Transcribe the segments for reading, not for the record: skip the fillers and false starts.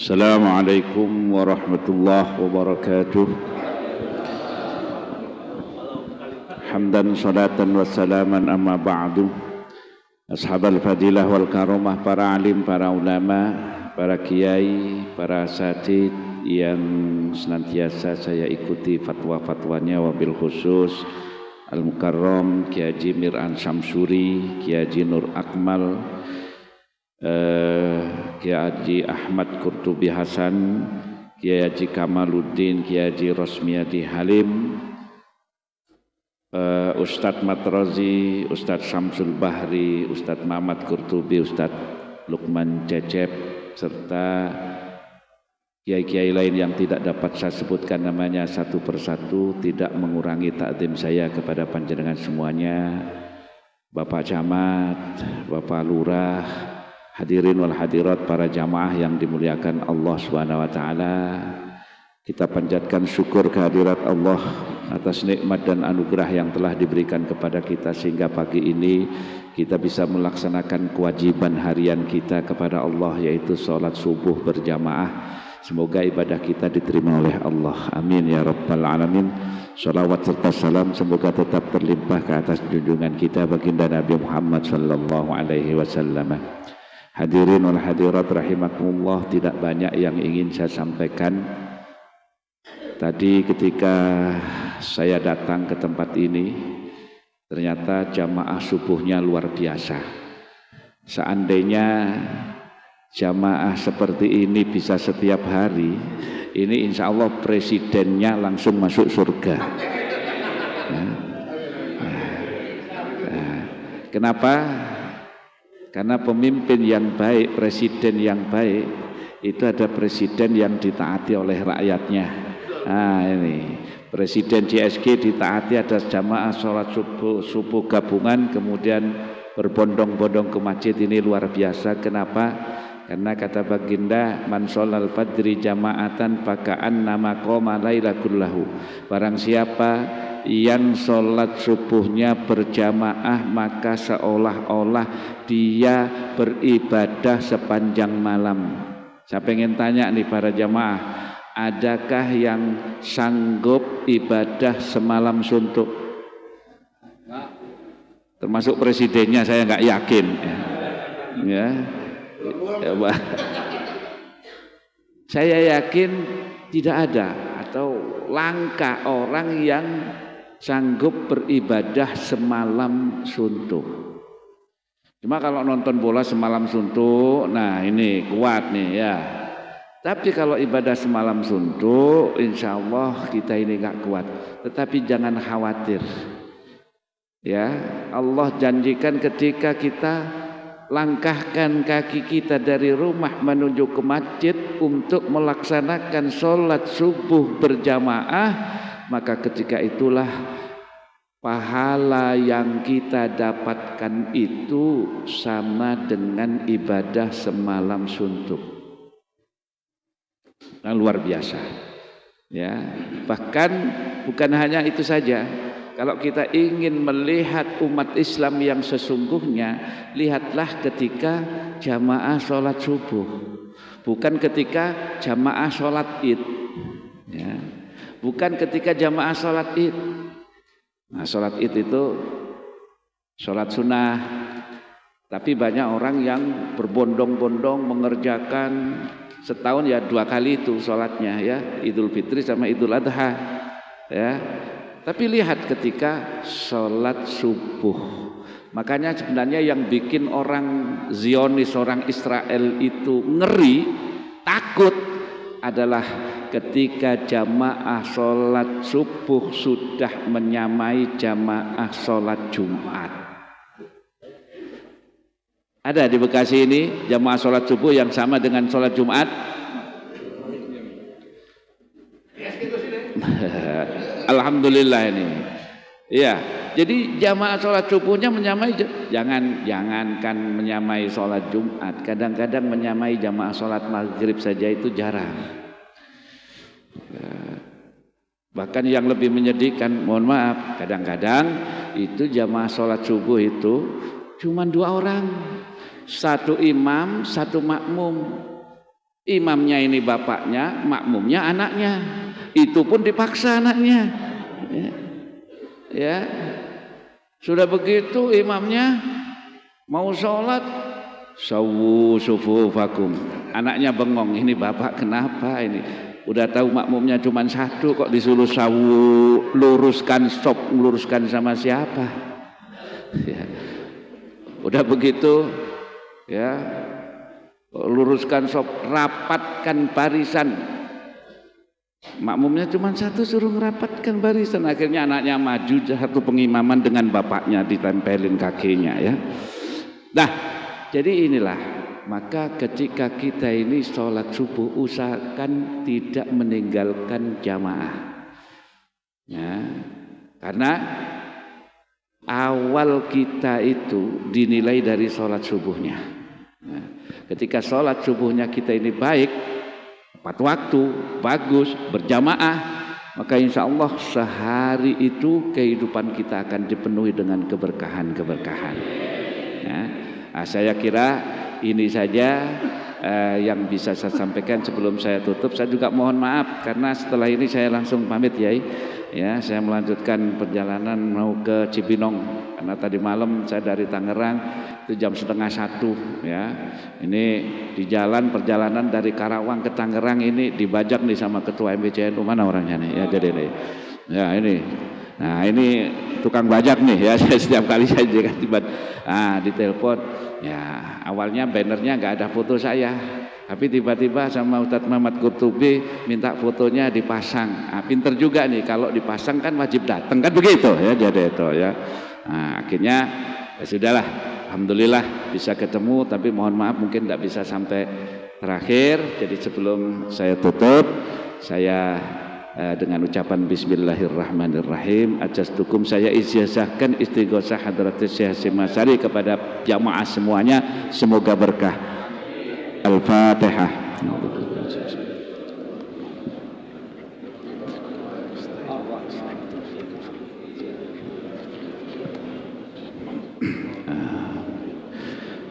Assalamualaikum warahmatullahi wabarakatuh. Hamdan salatan wassalaman amma ba'du. Ashabal fadilah wal karamah, para alim, para ulama, para kiai, para asatid yang senantiasa saya ikuti fatwa-fatwanya, wabil khusus Al-Mukarram Kiai Haji Mir'an Syamsuri, Kiai Haji Nur Akmal, Kiai Haji Ahmad Qurtubi Hasan, Kiai Haji Kamaluddin, Kiai Haji Rosmiadi Halim, Ustadz Matrozi, Ustadz Syamsul Bahri, Ustadz Muhammad Qurtubi, Ustadz Lukman Cecep, serta kiai-kiai lain yang tidak dapat saya sebutkan namanya satu persatu, tidak mengurangi takdim saya kepada panjenengan semuanya, Bapak Camat, Bapak Lurah, hadirin wal hadirat, para jamaah yang dimuliakan Allah Subhanahu wa taala. Kita panjatkan syukur kehadirat Allah atas nikmat dan anugerah yang telah diberikan kepada kita sehingga pagi ini kita bisa melaksanakan kewajiban harian kita kepada Allah, yaitu salat subuh berjamaah. Semoga ibadah kita diterima oleh Allah. Amin ya rabbal alamin. Salawat serta salam semoga tetap terlimpah ke atas junjungan kita baginda Nabi Muhammad sallallahu alaihi wasallam. Hadirin wal hadirat rahimakumullah, tidak banyak yang ingin saya sampaikan. Tadi ketika saya datang ke tempat ini, ternyata jamaah subuhnya luar biasa. Seandainya jamaah seperti ini bisa setiap hari, ini insya Allah presidennya langsung masuk surga. Kenapa? Karena pemimpin yang baik, presiden yang baik, itu ada presiden yang ditaati oleh rakyatnya. Nah ini, presiden CSG ditaati, ada jamaah sholat subuh gabungan, kemudian berbondong-bondong ke masjid, ini luar biasa. Kenapa? Karena kata baginda, man sholal fajri jama'atan faka'an nama qoma laila kullahu. Barang siapa yang sholat subuhnya berjamaah, maka seolah-olah dia beribadah sepanjang malam. Saya pengen tanya nih para jamaah, adakah yang sanggup ibadah semalam suntuk? Termasuk presidennya saya nggak yakin. Ya. Saya yakin tidak ada atau langka orang yang sanggup beribadah semalam suntuk. Cuma kalau nonton bola semalam suntuk, nah ini kuat nih ya. Tapi kalau ibadah semalam suntuk, insya Allah kita ini gak kuat. Tetapi jangan khawatir. Ya, Allah janjikan ketika kita langkahkan kaki kita dari rumah menuju ke masjid untuk melaksanakan sholat subuh berjamaah, maka ketika itulah pahala yang kita dapatkan itu sama dengan ibadah semalam suntuk. Nah, luar biasa. Ya, bahkan bukan hanya itu saja. Kalau kita ingin melihat umat Islam yang sesungguhnya, lihatlah ketika jamaah sholat subuh, bukan ketika jamaah sholat id, ya. Bukan ketika jamaah sholat id. Nah, sholat id itu sholat sunnah, tapi banyak orang yang berbondong-bondong mengerjakan setahun ya 2 kali itu sholatnya, ya, Idul Fitri sama Idul Adha, ya. Tapi lihat ketika sholat subuh, makanya sebenarnya yang bikin orang Zionis, orang Israel itu ngeri, takut adalah ketika jamaah sholat subuh sudah menyamai jamaah sholat Jumat. Ada di Bekasi ini jamaah sholat subuh yang sama dengan sholat Jumat? Alhamdulillah ini. Ya, jadi jamaah sholat subuhnya menyamai, jangankan menyamai sholat Jumat, kadang-kadang menyamai jamaah sholat maghrib saja itu jarang. Ya, bahkan yang lebih menyedihkan, mohon maaf, kadang-kadang itu jamaah sholat subuh itu cuma 2 orang, 1 imam, 1 makmum. Imamnya ini bapaknya, makmumnya anaknya. Itu pun dipaksa anaknya. Ya. Sudah begitu imamnya mau sholat, sawu sufufakum. Anaknya bengong, ini bapak kenapa ini? Udah tahu makmumnya cuma satu kok disuruh sawu, luruskan sop, meluruskan sama siapa? Ya. Udah begitu, ya. Luruskan sop, rapatkan barisan. Makmumnya cuma satu, suruh ngerapatkan barisan. Akhirnya anaknya maju satu pengimaman dengan bapaknya, ditempelin kakinya, ya. Nah, jadi inilah, maka ketika kita ini sholat subuh, usahakan tidak meninggalkan jamaah, ya. Karena awal kita itu dinilai dari sholat subuhnya. Nah, ketika sholat subuhnya kita ini baik, tepat waktu, bagus, berjamaah, maka insya Allah sehari itu kehidupan kita akan dipenuhi dengan keberkahan-keberkahan. Ya. Nah, saya kira ini saja yang bisa saya sampaikan sebelum saya tutup. Saya juga mohon maaf karena setelah ini saya langsung pamit, Yai. Ya, saya melanjutkan perjalanan mau ke Cibinong karena tadi malam saya dari Tangerang itu jam 12:30, ya. Ini di jalan perjalanan dari Karawang ke Tangerang ini dibajak nih sama ketua MBCNU, mana orangnya nih? Ya, jadi nih. Ya, ini. Nah, ini tukang bajak nih, ya. Setiap kali saya tiba ditelepon. Ya, awalnya bannernya nggak ada foto saya. Tapi tiba-tiba sama Ustadz Muhammad Qurtubi minta fotonya dipasang. Nah, pinter juga nih, kalau dipasang kan wajib datang, kan begitu ya, jadi itu ya. Nah, akhirnya ya sudahlah, alhamdulillah bisa ketemu, tapi mohon maaf mungkin tidak bisa sampai terakhir. Jadi sebelum saya tutup, saya dengan ucapan Bismillahirrahmanirrahim, ajastukum, saya ijazahkan istighosah Hadratus Syekh Hasyim Asy'ari kepada jamaah semuanya, semoga berkah. Al-Fatihah.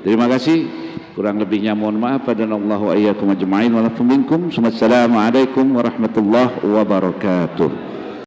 Terima kasih. Kurang lebihnya mohon maaf. Hadanallahu wa iyyakum ajma'in wa lakum minkum. Wassalamualaikum warahmatullahi wabarakatuh.